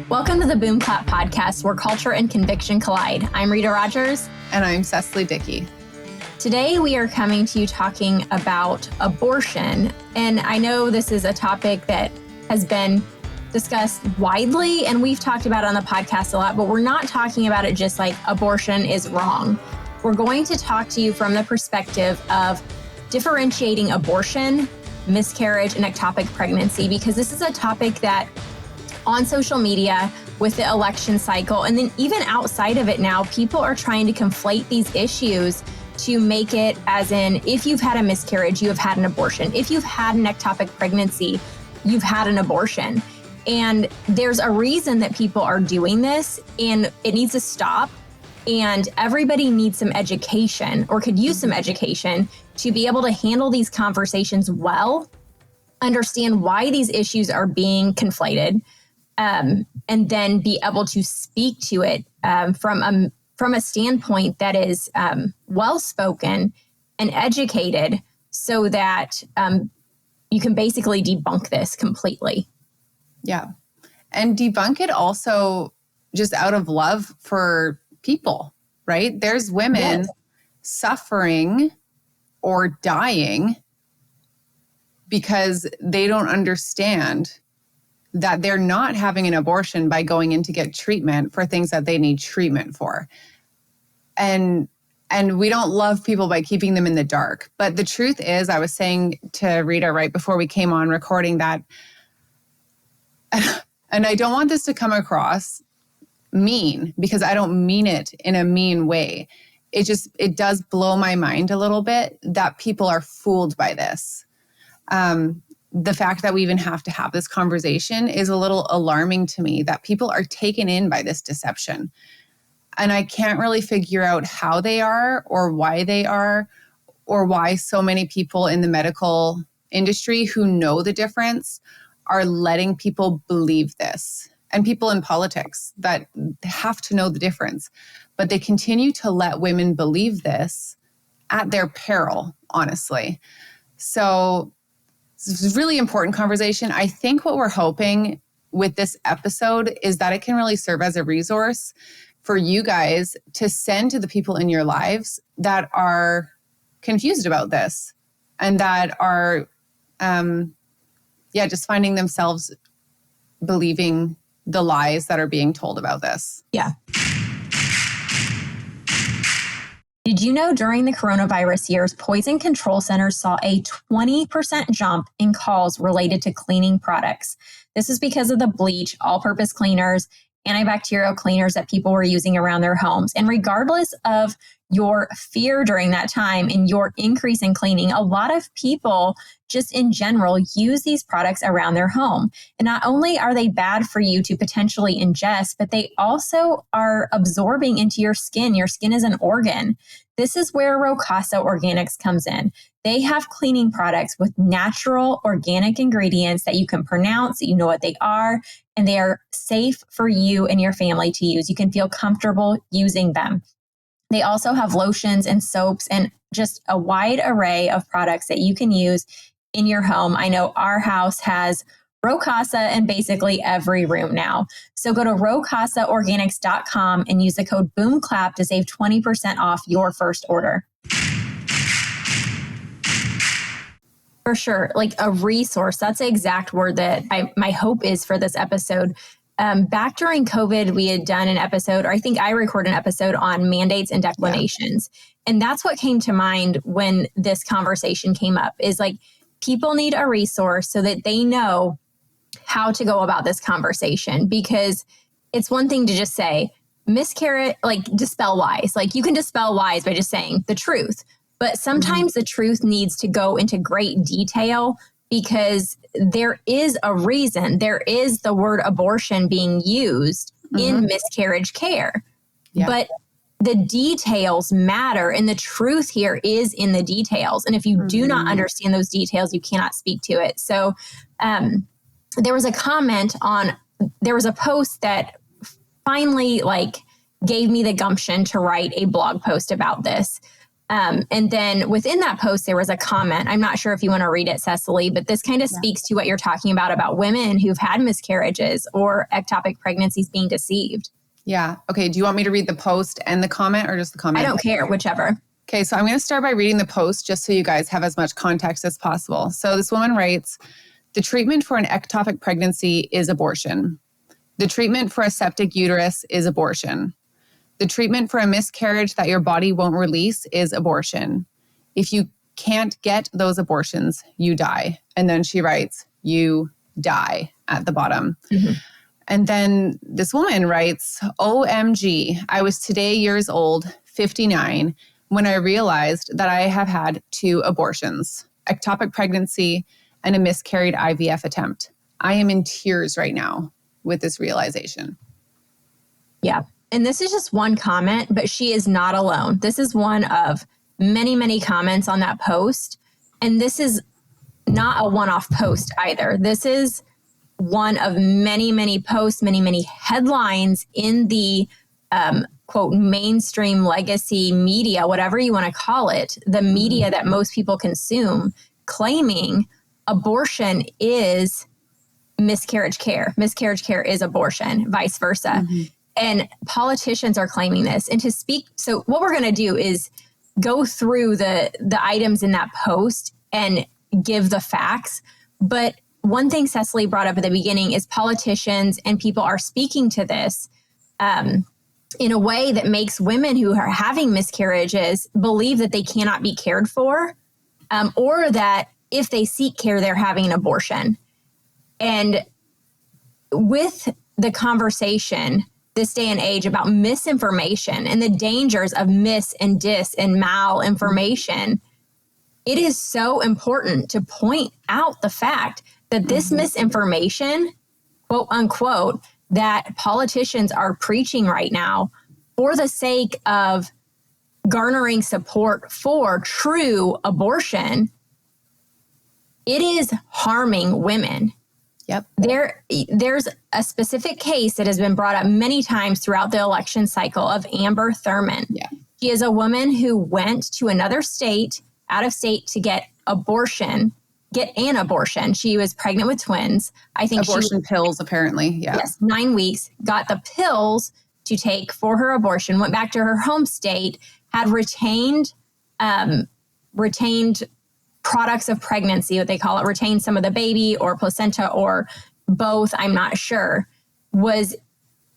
Welcome to the Boom Clap podcast, where culture and conviction collide. I'm Rita Rogers. And I'm Cecily Dickey. Today, we are coming to you talking about abortion. And I know this is a topic that has been discussed widely, and we've talked about it on the podcast a lot, but we're not talking about it just like abortion is wrong. We're going to talk to you from the perspective of differentiating abortion, miscarriage, and ectopic pregnancy, because this is a topic that on social media with the election cycle, and then even outside of it now, people are trying to conflate these issues to make it as in, if you've had a miscarriage, you have had an abortion. If you've had an ectopic pregnancy, you've had an abortion. And there's a reason that people are doing this, and it needs to stop. And everybody needs some education, or could use some education, to be able to handle these conversations well, understand why these issues are being conflated, and then be able to speak to it from a standpoint that is well-spoken and educated, so that you can basically debunk this completely. Yeah. And debunk it also just out of love for people, right? There's women suffering or dying because they don't understand that they're not having an abortion by going in to get treatment for things that they need treatment for. And we don't love people by keeping them in the dark. But the truth is, I was saying to Rita right before we came on recording that, and I don't want this to come across mean, because I don't mean it in a mean way. It does blow my mind a little bit that people are fooled by this. The fact that we even have to have this conversation is a little alarming to me, that people are taken in by this deception. And I can't really figure out how they are, or why they are, or why so many people in the medical industry who know the difference are letting people believe this. And people in politics that have to know the difference. But they continue to let women believe this at their peril, honestly. So this is a really important conversation. I think what we're hoping with this episode is that it can really serve as a resource for you guys to send to the people in your lives that are confused about this, and that are, just finding themselves believing the lies that are being told about this. Yeah. Did you know during the coronavirus years, poison control centers saw a 20% jump in calls related to cleaning products? This is because of the bleach, all-purpose cleaners, antibacterial cleaners that people were using around their homes. And regardless of your fear during that time and your increase in cleaning, a lot of people just in general use these products around their home. And not only are they bad for you to potentially ingest, but they also are absorbing into your skin. Your skin is an organ. This is where Rocasa Organics comes in. They have cleaning products with natural organic ingredients that you can pronounce, that you know what they are, and they are safe for you and your family to use. You can feel comfortable using them. They also have lotions and soaps and just a wide array of products that you can use in your home. I know our house has Rocasa in basically every room now. So go to rocasaorganics.com and use the code BOOMCLAP to save 20% off your first order. For sure, like a resource. That's the exact word that my hope is for this episode. Back during COVID, we had done an episode, or I think I recorded an episode on mandates and declinations. Yeah. And that's what came to mind when this conversation came up, is like people need a resource so that they know how to go about this conversation. Because it's one thing to just say, miscarriage, like dispel lies. Like you can dispel lies by just saying the truth. But sometimes the truth needs to go into great detail, because there is a reason. There is the word abortion being used in miscarriage care. Yeah. But the details matter, and the truth here is in the details. And if you do not understand those details, you cannot speak to it. So there was a post that finally gave me the gumption to write a blog post about this. And then within that post, there was a comment. I'm not sure if you want to read it, Cecily, but this kind of speaks to what you're talking about women who've had miscarriages or ectopic pregnancies being deceived. Yeah. Okay. Do you want me to read the post and the comment or just the comment? I don't care, whichever. Okay. So I'm going to start by reading the post just so you guys have as much context as possible. So this woman writes, the treatment for an ectopic pregnancy is abortion. The treatment for a septic uterus is abortion. The treatment for a miscarriage that your body won't release is abortion. If you can't get those abortions, you die. And then she writes, you die at the bottom. Mm-hmm. And then this woman writes, OMG, I was today years old, 59, when I realized that I have had 2 abortions, ectopic pregnancy and a miscarried IVF attempt. I am in tears right now with this realization. Yeah. And this is just one comment, but she is not alone. This is one of many, many comments on that post. And this is not a one-off post either. This is one of many, many posts, many, many headlines in the quote, mainstream legacy media, whatever you want to call it, the media that most people consume, claiming abortion is miscarriage care. Miscarriage care is abortion, vice versa. Mm-hmm. And politicians are claiming this. And to speak, so what we're going to do is go through the items in that post and give the facts. But one thing Cecily brought up at the beginning is politicians and people are speaking to this in a way that makes women who are having miscarriages believe that they cannot be cared for, or that if they seek care, they're having an abortion. And with the conversation this day and age about misinformation and the dangers of mis and dis and malinformation, it is so important to point out the fact that this misinformation, quote unquote, that politicians are preaching right now for the sake of garnering support for true abortion, it is harming women. Yep. There's a specific case that has been brought up many times throughout the election cycle of Amber Thurman. Yeah. She is a woman who went to another state, out of state, to get an abortion. She was pregnant with twins. I think abortion pills, apparently. Yeah. Yes, 9 weeks, got the pills to take for her abortion, went back to her home state, had retained products of pregnancy, what they call it, retained some of the baby or placenta or both, I'm not sure, was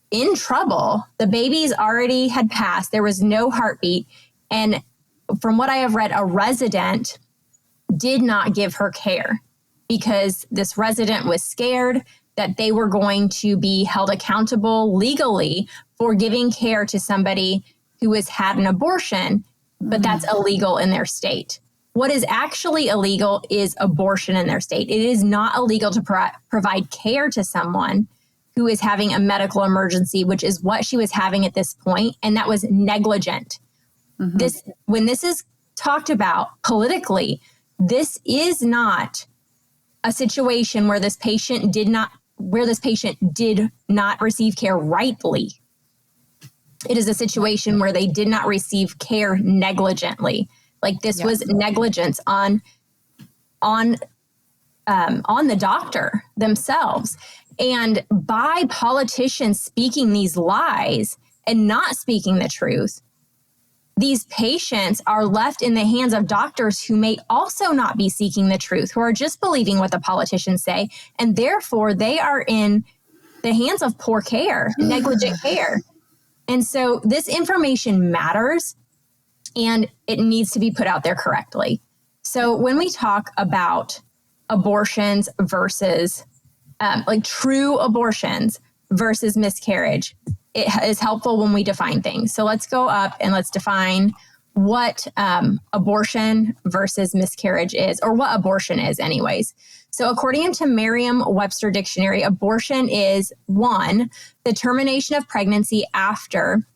in trouble. The babies already had passed. There was no heartbeat. And from what I have read, a resident did not give her care because this resident was scared that they were going to be held accountable legally for giving care to somebody who has had an abortion, but that's illegal in their state. What is actually illegal is abortion in their state. It is not illegal to provide care to someone who is having a medical emergency, which is what she was having at this point, and that was negligent. Mm-hmm. When this is talked about politically, this is not a situation where this patient did not receive care rightly. It is a situation where they did not receive care negligently. Like this was negligence on the doctor themselves. And by politicians speaking these lies and not speaking the truth, these patients are left in the hands of doctors who may also not be seeking the truth, who are just believing what the politicians say. And therefore, they are in the hands of poor care, negligent care. And so this information matters and it needs to be put out there correctly. So when we talk about abortions versus like true abortions versus miscarriage, it is helpful when we define things. So let's go up and let's define what abortion versus miscarriage is, or what abortion is anyways. So according to Merriam-Webster Dictionary, abortion is 1, the termination of pregnancy after,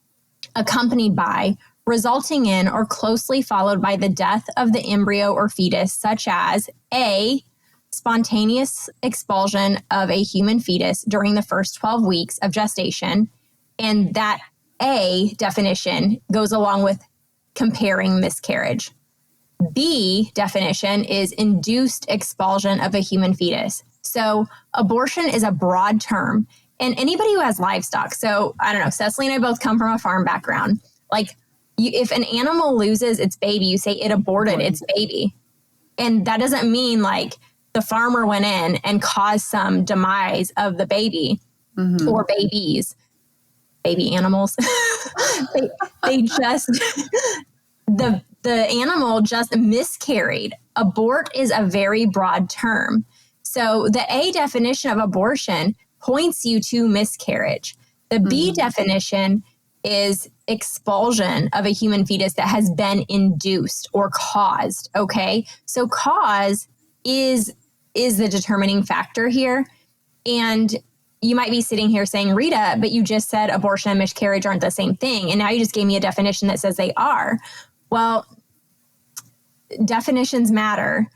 accompanied by, resulting in, or closely followed by the death of the embryo or fetus, such as A, spontaneous expulsion of a human fetus during the first 12 weeks of gestation. And that A definition goes along with comparing miscarriage. B definition is induced expulsion of a human fetus. So abortion is a broad term. And anybody who has livestock, so I don't know, Cecily and I both come from a farm background. Like if an animal loses its baby, you say it aborted its baby. And that doesn't mean like the farmer went in and caused some demise of the baby or babies, baby animals. they just, the animal just miscarried. Abort is a very broad term. So the A definition of abortion points you to miscarriage. The B definition is expulsion of a human fetus that has been induced or caused. Okay. So cause is the determining factor here. And you might be sitting here saying, Rita, but you just said abortion and miscarriage aren't the same thing. And now you just gave me a definition that says they are. Well, definitions matter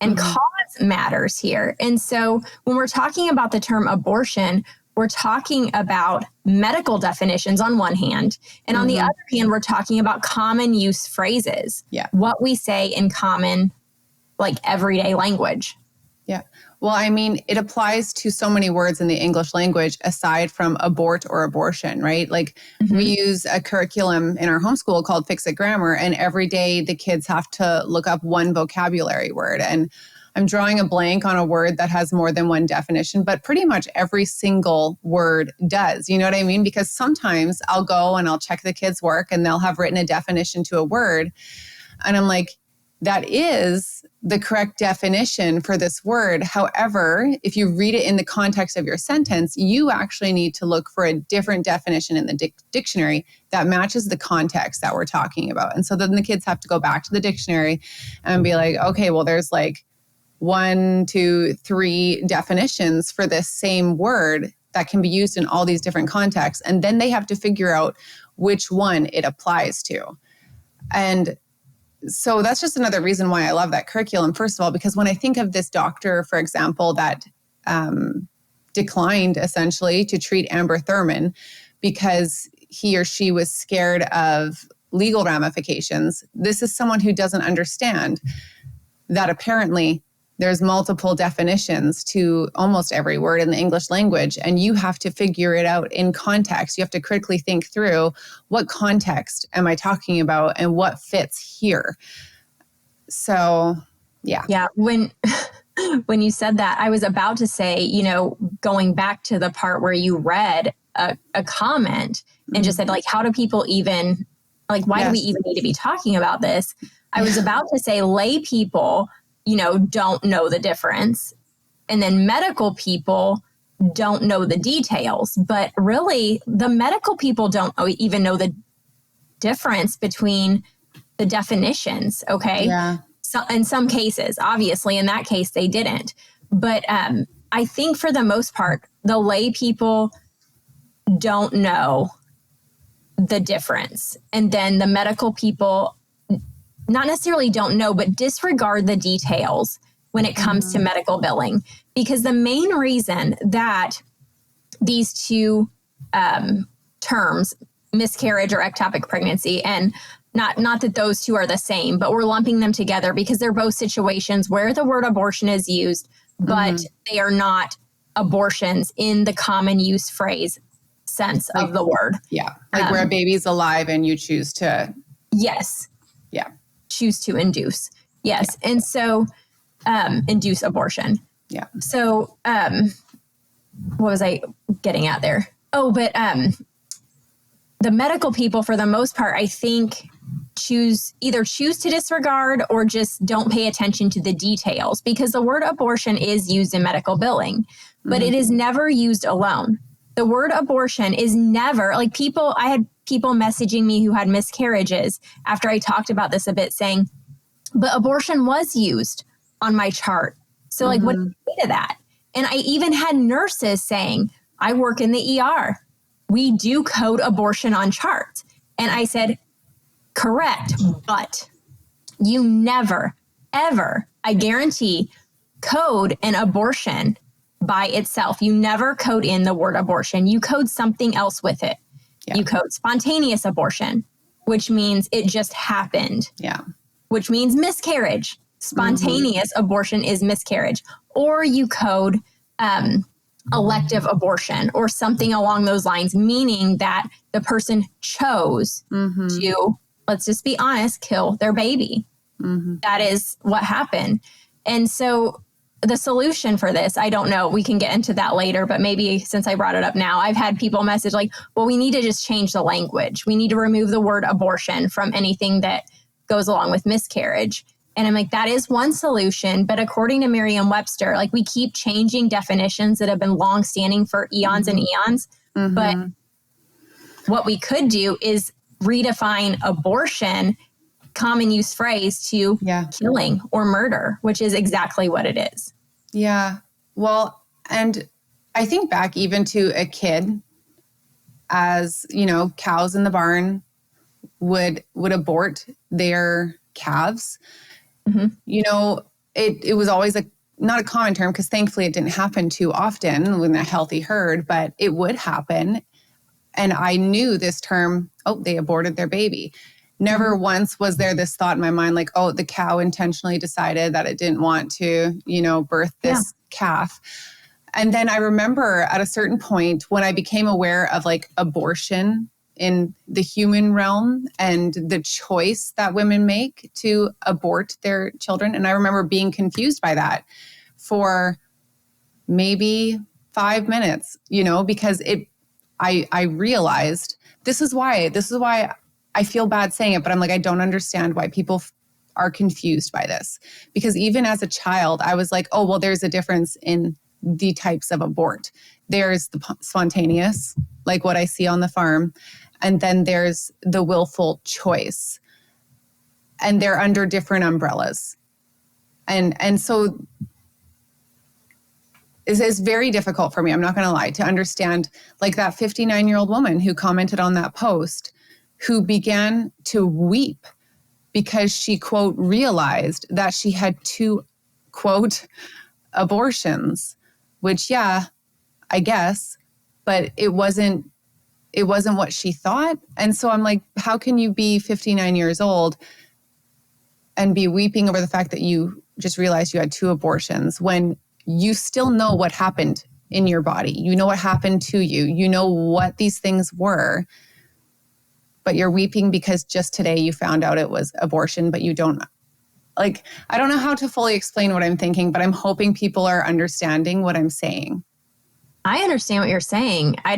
and cause matters here. And so when we're talking about the term abortion, we're talking about medical definitions on one hand. And on the other hand, we're talking about common use phrases. Yeah. What we say in common, like everyday language. Yeah. Well, I mean, it applies to so many words in the English language aside from abort or abortion, right? Like we use a curriculum in our homeschool called Fix It Grammar, and every day the kids have to look up one vocabulary word. And I'm drawing a blank on a word that has more than one definition, but pretty much every single word does. You know what I mean? Because sometimes I'll go and I'll check the kids' work and they'll have written a definition to a word. And I'm like, that is the correct definition for this word. However, if you read it in the context of your sentence, you actually need to look for a different definition in the dictionary that matches the context that we're talking about. And so then the kids have to go back to the dictionary and be like, okay, well, there's like 1, 2, 3 definitions for this same word that can be used in all these different contexts. And then they have to figure out which one it applies to. And so that's just another reason why I love that curriculum. First of all, because when I think of this doctor, for example, that declined essentially to treat Amber Thurman because he or she was scared of legal ramifications, this is someone who doesn't understand that apparently there's multiple definitions to almost every word in the English language, and you have to figure it out in context. You have to critically think through what context am I talking about and what fits here. So, yeah. Yeah. When you said that, I was about to say, going back to the part where you read a comment and just said, like, how do people even, like, why do we even need to be talking about this? I was about to say lay people don't know the difference. And then medical people don't know the details. But really, the medical people don't even know the difference between the definitions, okay? Yeah. So in some cases, obviously, in that case, they didn't. But I think for the most part, the lay people don't know the difference. And then the medical people not necessarily don't know, but disregard the details when it comes to medical billing. Because the main reason that these two terms, miscarriage or ectopic pregnancy, and not that those two are the same, but we're lumping them together because they're both situations where the word abortion is used, but they are not abortions in the common use phrase sense of the word. Yeah. Like where a baby's alive and you choose to. Yes. Yeah. Choose to induce. Yes. Yeah. And so induce abortion. Yeah. So what was I getting at there? Oh, but the medical people, for the most part, I think either choose to disregard or just don't pay attention to the details, because the word abortion is used in medical billing, but it is never used alone. The word abortion is never, like I had people messaging me who had miscarriages after I talked about this a bit saying, but abortion was used on my chart. So like, what do you say to that? And I even had nurses saying, I work in the ER. We do code abortion on charts. And I said, correct, but you never, ever, I guarantee, code an abortion by itself. You never code in the word abortion. You code something else with it. Yeah. You code spontaneous abortion, which means it just happened. Yeah. Which means miscarriage. Spontaneous abortion is miscarriage. Or you code elective abortion or something along those lines, meaning that the person chose to, let's just be honest, kill their baby. That is what happened. And so the solution for this, I don't know, we can get into that later, but maybe since I brought it up now, I've had people message like, well, we need to just change the language. We need to remove the word abortion from anything that goes along with miscarriage. And I'm like, that is one solution. But according to Merriam-Webster, like we keep changing definitions that have been longstanding for eons and eons. But what we could do is redefine abortion, common use phrase, to killing or murder, which is exactly what it is. Yeah. Well, and I think back even to a kid, as, you know, cows in the barn would abort their calves. You know, it was always not a common term, because thankfully it didn't happen too often with a healthy herd, but it would happen. And I knew this term, they aborted their baby. Never once was there this thought in my mind like, the cow intentionally decided that it didn't want to, you know, birth this calf. And then I remember at a certain point when I became aware of like abortion in the human realm and the choice that women make to abort their children. And I remember being confused by that for maybe 5 minutes, you know, because I realized this is why I feel bad saying it, but I'm like, I don't understand why people are confused by this. Because even as a child, I was like, there's a difference in the types of abort. There's the spontaneous, like what I see on the farm. And then there's the willful choice. And they're under different umbrellas. And so it's very difficult for me, I'm not going to lie, to understand like that 59-year-old woman who commented on that post, who began to weep because she, quote, realized that she had 2, quote, abortions, which, I guess, but it wasn't what she thought. And so I'm like, how can you be 59 years old and be weeping over the fact that you just realized you had 2 abortions when you still know what happened in your body? You know what happened to you. You know what these things were, but you're weeping because just today you found out it was abortion, but you don't. Like, I don't know how to fully explain what I'm thinking, but I'm hoping people are understanding what I'm saying. I understand what you're saying. I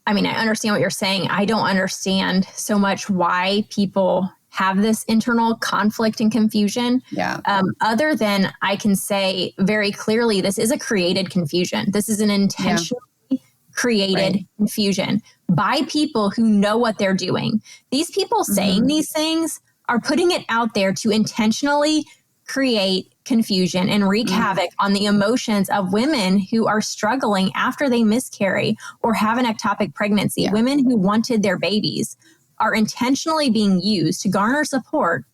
understand what you're saying. I don't understand so much why people have this internal conflict and confusion. Yeah. Other than I can say very clearly, this is a created confusion. This is an intentionally created confusion by people who know what they're doing. These people saying these things are putting it out there to intentionally create confusion and wreak havoc on the emotions of women who are struggling after they miscarry or have an ectopic pregnancy. Yeah. Women who wanted their babies are intentionally being used to garner support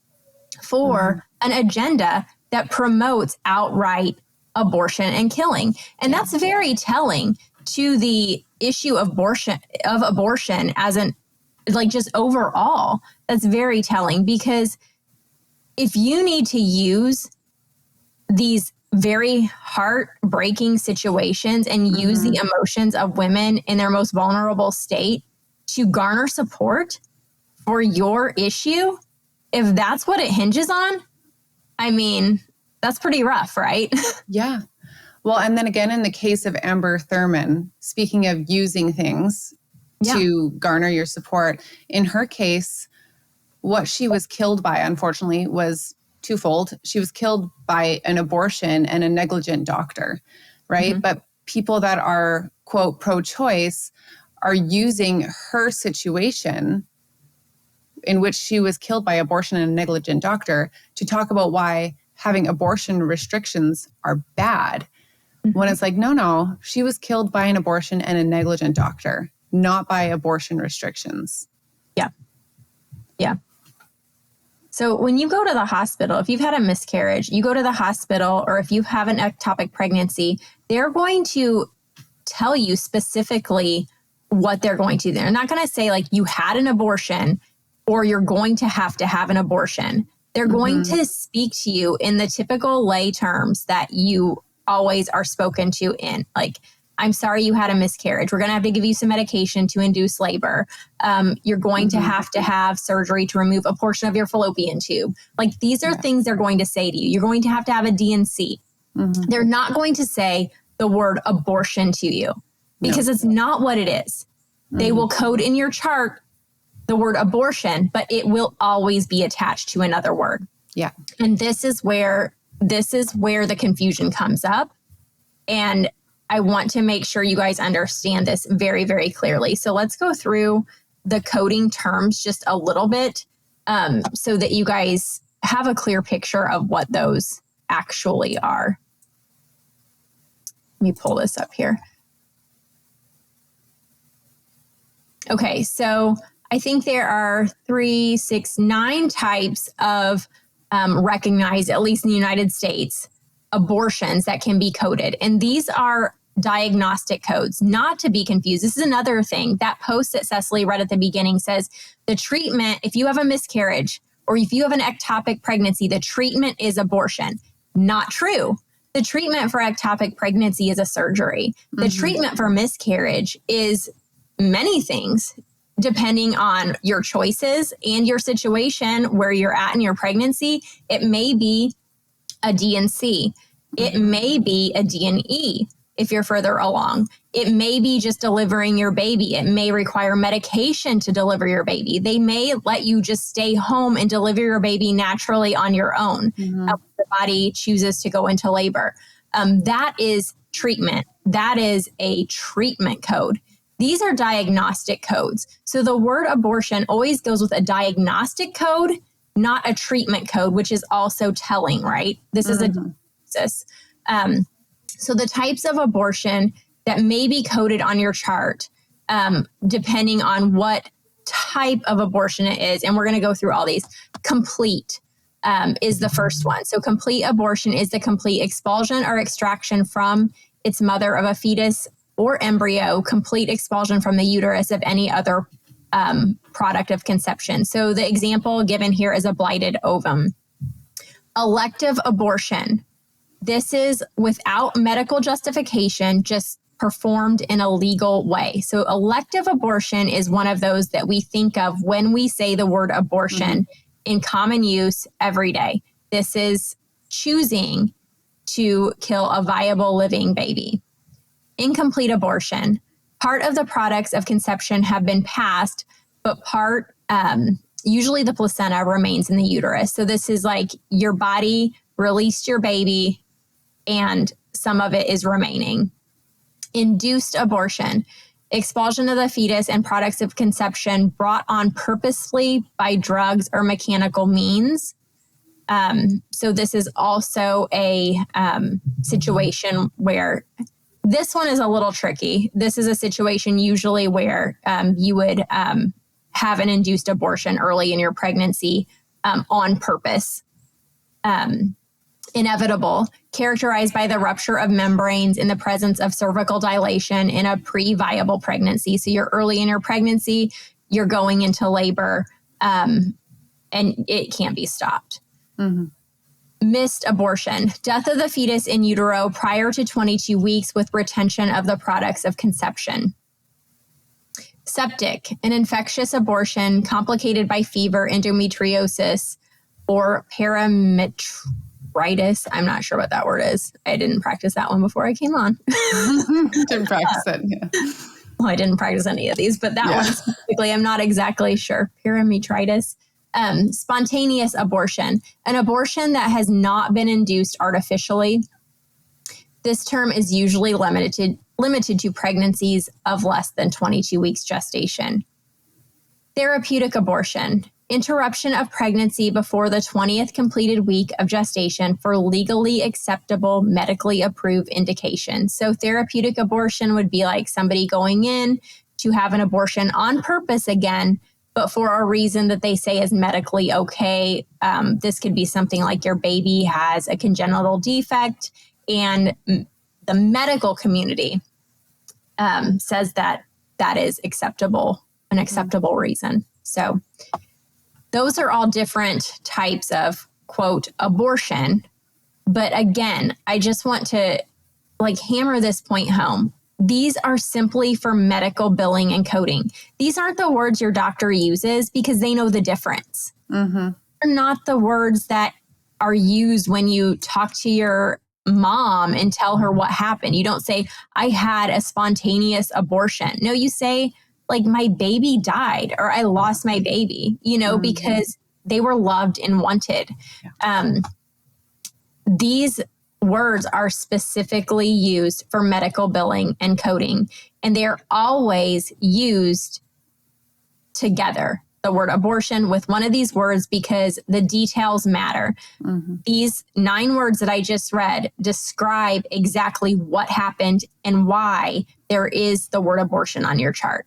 for an agenda that promotes outright abortion and killing. And that's very telling to the issue of abortion as just overall. That's very telling, because if you need to use these very heartbreaking situations and use the emotions of women in their most vulnerable state to garner support for your issue, if that's what it hinges on, I mean, that's pretty rough, right? Yeah. Well, and then again, in the case of Amber Thurman, speaking of using things to garner your support, in her case, what she was killed by, unfortunately, was twofold. She was killed by an abortion and a negligent doctor, right? But people that are, quote, pro-choice are using her situation in which she was killed by abortion and a negligent doctor to talk about why having abortion restrictions are bad. When it's like, no, she was killed by an abortion and a negligent doctor, not by abortion restrictions. Yeah. So when you go to the hospital, if you've had a miscarriage, you go to the hospital, or if you have an ectopic pregnancy, they're going to tell you specifically what they're going to do. They're not going to say like you had an abortion or you're going to have an abortion. They're going to speak to you in the typical lay terms that you always are spoken to in. Like, I'm sorry you had a miscarriage. We're going to have to give you some medication to induce labor. You're going to have surgery to remove a portion of your fallopian tube. Like, these are things they're going to say to you. You're going to have a DNC. They're not going to say the word abortion to you because it's not what it is. They will code in your chart the word abortion, but it will always be attached to another word. Yeah. And this is where the confusion comes up. And I want to make sure you guys understand this very, very clearly. So let's go through the coding terms just a little bit so that you guys have a clear picture of what those actually are. Let me pull this up here. Okay, so I think there are 3, 6, 9 types of recognized, at least in the United States, abortions that can be coded. And these are diagnostic codes, not to be confused. This is another thing. That post that Cecily read at the beginning says the treatment, if you have a miscarriage or if you have an ectopic pregnancy, the treatment is abortion. Not true. The treatment for ectopic pregnancy is a surgery. The treatment for miscarriage is many things, depending on your choices and your situation where you're at in your pregnancy. It may be a DNC. It may be a DNE if you're further along. It may be just delivering your baby. It may require medication to deliver your baby. They may let you just stay home and deliver your baby naturally on your own. The body chooses to go into labor. That is treatment. That is a treatment code. These are diagnostic codes. So the word abortion always goes with a diagnostic code, not a treatment code, which is also telling, right? This is a diagnosis. So the types of abortion that may be coded on your chart, depending on what type of abortion it is, and we're going to go through all these. Complete is the first one. So complete abortion is the complete expulsion or extraction from its mother of a fetus or embryo, complete expulsion from the uterus of any other product of conception. So the example given here is a blighted ovum. Elective abortion. This is without medical justification, just performed in a legal way. So elective abortion is one of those that we think of when we say the word abortion in common use every day. This is choosing to kill a viable living baby. Incomplete abortion. Part of the products of conception have been passed, but part, usually the placenta remains in the uterus. So this is like your body released your baby and some of it is remaining. Induced abortion. Expulsion of the fetus and products of conception brought on purposefully by drugs or mechanical means. So this is also a situation where this one is a little tricky. This is a situation usually where you would have an induced abortion early in your pregnancy on purpose. Inevitable, characterized by the rupture of membranes in the presence of cervical dilation in a pre-viable pregnancy. So you're early in your pregnancy, you're going into labor, and it can't be stopped. Missed abortion, death of the fetus in utero prior to 22 weeks with retention of the products of conception. Septic, an infectious abortion complicated by fever, endometriosis, or parametritis. I'm not sure what that word is. I didn't practice that one before I came on. Didn't practice it, yeah. Well, I didn't practice any of these, but that one specifically, I'm not exactly sure. Parametritis. Spontaneous abortion, an abortion that has not been induced artificially. This term is usually limited to pregnancies of less than 22 weeks gestation. Therapeutic abortion, interruption of pregnancy before the 20th completed week of gestation for legally acceptable, medically approved indications. So therapeutic abortion would be like somebody going in to have an abortion on purpose again, but for a reason that they say is medically okay. This could be something like your baby has a congenital defect, and the medical community says that that is acceptable, an acceptable reason. So those are all different types of, quote, abortion. But again, I just want to hammer this point home. These are simply for medical billing and coding. These aren't the words your doctor uses because they know the difference. Mm-hmm. They're not the words that are used when you talk to your mom and tell her what happened. You don't say, I had a spontaneous abortion. No, you say, my baby died or I lost my baby, because they were loved and wanted. Yeah. These words are specifically used for medical billing and coding, and they're always used together, the word abortion with one of these words, because the details matter. Mm-hmm. These 9 words that I just read describe exactly what happened and why there is the word abortion on your chart.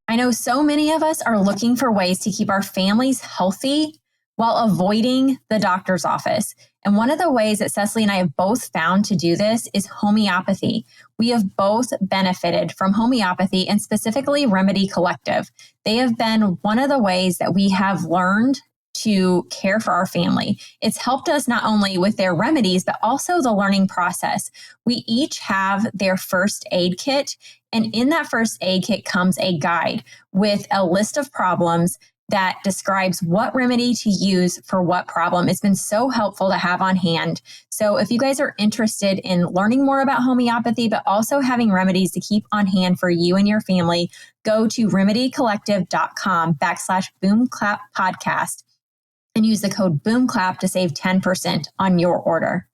I know so many of us are looking for ways to keep our families healthy while avoiding the doctor's office. And one of the ways that Cecily and I have both found to do this is homeopathy. We have both benefited from homeopathy and specifically Remedy Collective. They have been one of the ways that we have learned to care for our family. It's helped us not only with their remedies, but also the learning process. We each have their first aid kit, and in that first aid kit comes a guide with a list of problems that describes what remedy to use for what problem. It's been so helpful to have on hand. So if you guys are interested in learning more about homeopathy, but also having remedies to keep on hand for you and your family, go to remedycollective.com/boomclappodcast and use the code BOOMCLAP to save 10% on your order.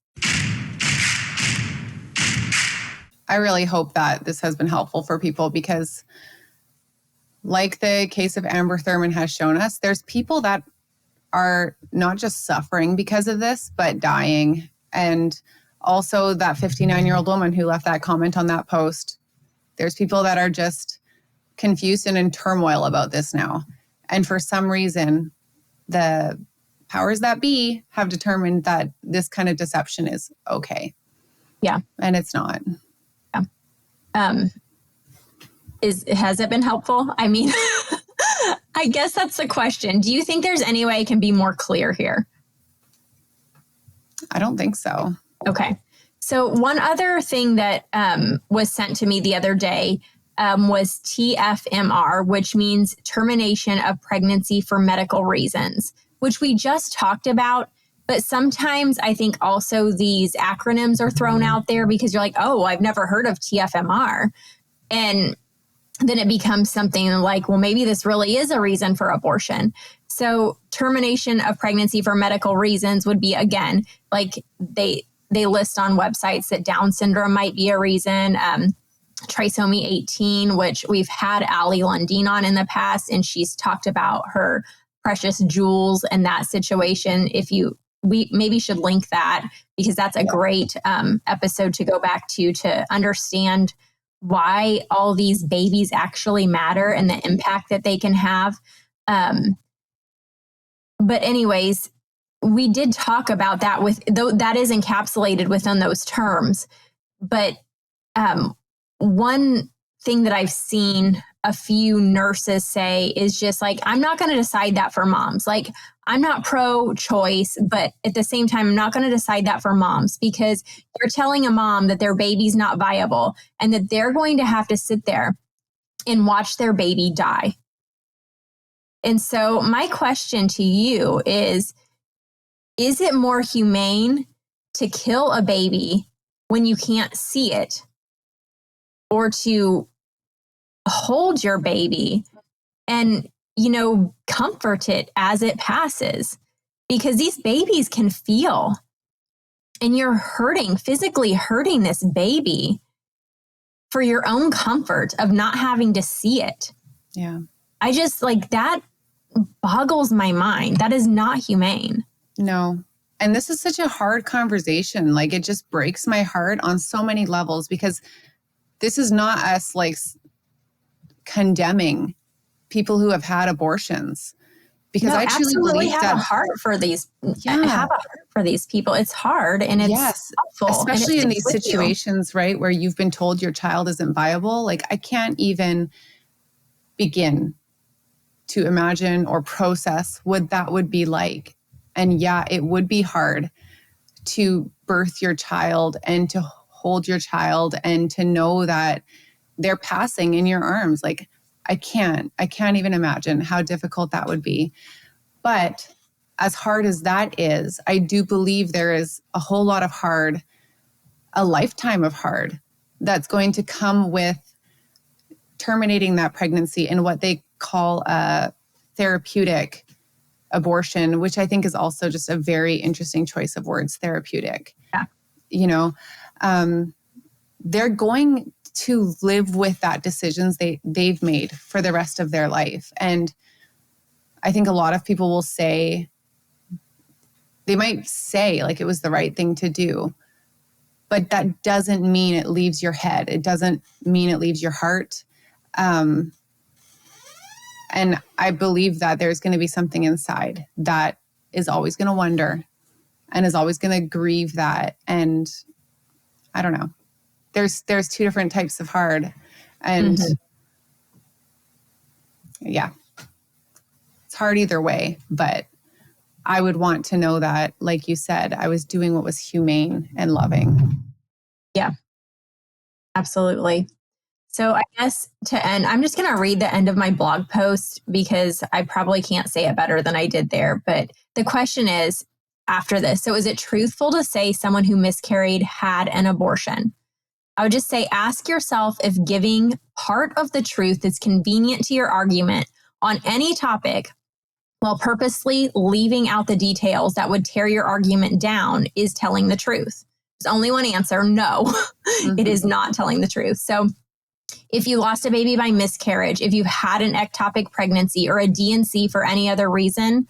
I really hope that this has been helpful for people because, like the case of Amber Thurman has shown us, there's people that are not just suffering because of this, but dying. And also that 59-year-old woman who left that comment on that post, there's people that are just confused and in turmoil about this now. And for some reason, the powers that be have determined that this kind of deception is okay. Yeah. And it's not. Yeah. Has it been helpful? I mean, I guess that's the question. Do you think there's any way it can be more clear here? I don't think so. Okay. So one other thing that was sent to me the other day was TFMR, which means termination of pregnancy for medical reasons, which we just talked about. But sometimes I think also these acronyms are thrown out there because you're like, oh, I've never heard of TFMR. And then it becomes something like, well, maybe this really is a reason for abortion. So termination of pregnancy for medical reasons would be, again, like they list on websites that Down syndrome might be a reason, trisomy 18, which we've had Ali Lundeen on in the past, and she's talked about her precious jewels and that situation. We maybe should link that because that's a great episode to go back to understand why all these babies actually matter and the impact that they can have. But anyways, we did talk about that though that is encapsulated within those terms. But one thing that I've seen a few nurses say is just like, I'm not going to decide that for moms. Like, I'm not pro-choice, but at the same time, I'm not going to decide that for moms because you're telling a mom that their baby's not viable and that they're going to have to sit there and watch their baby die. And so my question to you is it more humane to kill a baby when you can't see it or to hold your baby and, comfort it as it passes? Because these babies can feel, and you're physically hurting this baby for your own comfort of not having to see it. Yeah. I just that boggles my mind. That is not humane. No. And this is such a hard conversation. Like, it just breaks my heart on so many levels because this is not us condemning people who have had abortions. Because I truly believe have that a heart for these. Have a heart for these people. It's hard and it's awful, especially in these situations, right, where you've been told your child isn't viable. Like, I can't even begin to imagine or process what that would be like. And yeah, it would be hard to birth your child and to hold your child and to know that they're passing in your arms. Like, I can't even imagine how difficult that would be. But as hard as that is, I do believe there is a whole lot of hard, a lifetime of hard that's going to come with terminating that pregnancy and what they call a therapeutic abortion, which I think is also just a very interesting choice of words, therapeutic. Yeah. You know, they're going to live with that decisions they've made for the rest of their life. And I think a lot of people will say, they might say like it was the right thing to do, but that doesn't mean it leaves your head. It doesn't mean it leaves your heart. And I believe that there's going to be something inside that is always going to wonder and is always going to grieve that. And I don't know. There's two different types of hard. And yeah, it's hard either way. But I would want to know that, like you said, I was doing what was humane and loving. Yeah, absolutely. So I guess to end, I'm just going to read the end of my blog post because I probably can't say it better than I did there. But the question is after this, so is it truthful to say someone who miscarried had an abortion? I would just say, ask yourself if giving part of the truth that's convenient to your argument on any topic while purposely leaving out the details that would tear your argument down is telling the truth. There's only one answer. No, it is not telling the truth. So if you lost a baby by miscarriage, if you had an ectopic pregnancy or a DNC for any other reason,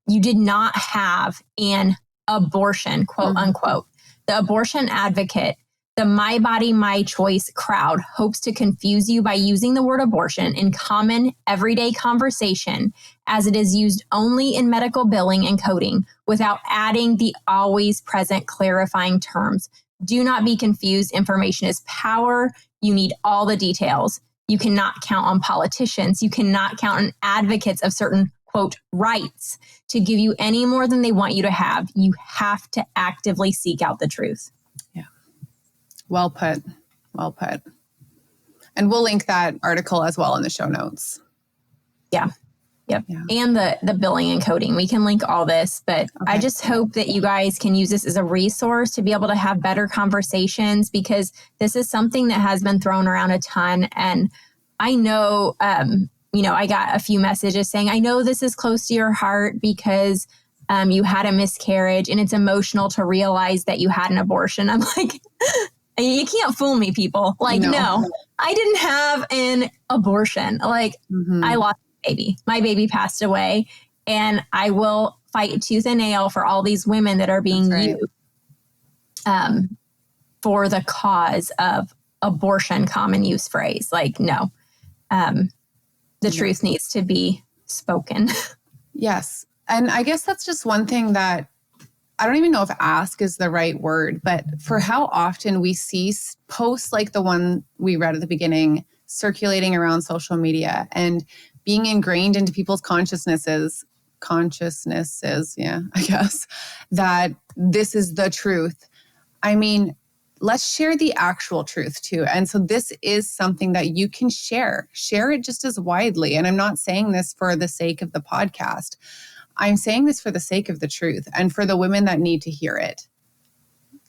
you did not have an abortion, quote unquote. The abortion advocate, the My Body, My Choice crowd hopes to confuse you by using the word abortion in common everyday conversation as it is used only in medical billing and coding without adding the always present clarifying terms. Do not be confused. Information is power. You need all the details. You cannot count on politicians. You cannot count on advocates of certain, quote, rights to give you any more than they want you to have. You have to actively seek out the truth. Yeah. Well put. Well put. And we'll link that article as well in the show notes. Yeah. Yep. Yeah. And the billing and coding. We can link all this, but I just hope that you guys can use this as a resource to be able to have better conversations because this is something that has been thrown around a ton. And I know, I got a few messages saying, I know this is close to your heart because you had a miscarriage and it's emotional to realize that you had an abortion. I'm like, you can't fool me, people. Like, no, I didn't have an abortion. Like, I lost a baby. My baby passed away. And I will fight tooth and nail for all these women that are being used for the cause of abortion, common use phrase. Like, no, the truth needs to be spoken. Yes. And I guess that's just one thing that I don't even know if ask is the right word, but for how often we see posts like the one we read at the beginning circulating around social media and being ingrained into people's consciousnesses, yeah, I guess, that this is the truth. I mean, let's share the actual truth too. And so this is something that you can share. Share it just as widely. And I'm not saying this for the sake of the podcast. I'm saying this for the sake of the truth and for the women that need to hear it.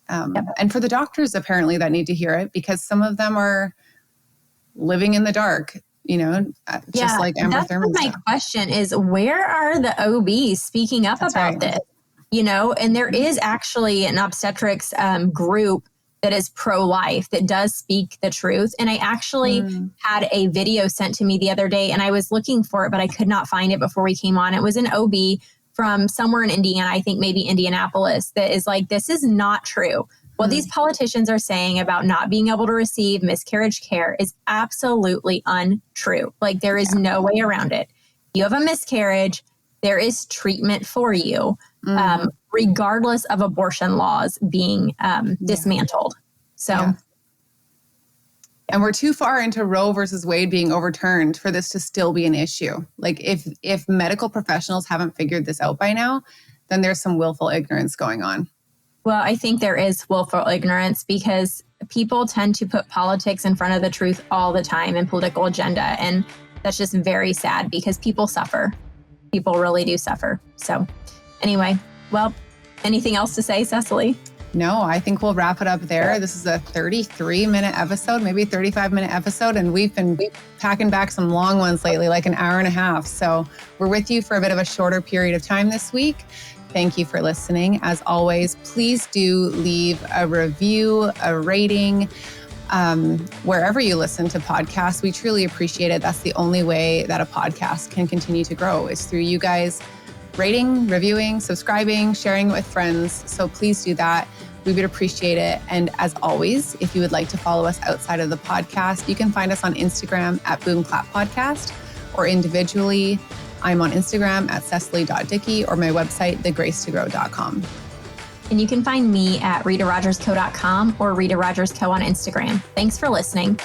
And for the doctors, apparently, that need to hear it because some of them are living in the dark, just like Amber Thurman. My question is, where are the OBs speaking up about this? And there is actually an obstetrics group that is pro-life, that does speak the truth. And I actually had a video sent to me the other day and I was looking for it, but I could not find it before we came on. It was an OB from somewhere in Indiana, I think maybe Indianapolis, that is like, this is not true. What these politicians are saying about not being able to receive miscarriage care is absolutely untrue. Like there is no way around it. You have a miscarriage, there is treatment for you. Regardless of abortion laws being dismantled. So And we're too far into Roe versus Wade being overturned for this to still be an issue. Like if medical professionals haven't figured this out by now, then there's some willful ignorance going on. Well, I think there is willful ignorance because people tend to put politics in front of the truth all the time and political agenda. And that's just very sad because people suffer. People really do suffer. So anyway, well, anything else to say, Cecily? No, I think we'll wrap it up there. This is a 33-minute episode, maybe 35-minute episode. And we've been packing back some long ones lately, like an hour and a half. So we're with you for a bit of a shorter period of time this week. Thank you for listening. As always, please do leave a review, a rating, wherever you listen to podcasts. We truly appreciate it. That's the only way that a podcast can continue to grow is through you guys rating, reviewing, subscribing, sharing it with friends. So please do that. We would appreciate it. And as always, if you would like to follow us outside of the podcast, you can find us on Instagram at Boom Clap Podcast or individually. I'm on Instagram at cecily.dickey or my website, thegracetogrow.com. And you can find me at ritarogersco.com or Rita Rogers Co on Instagram. Thanks for listening.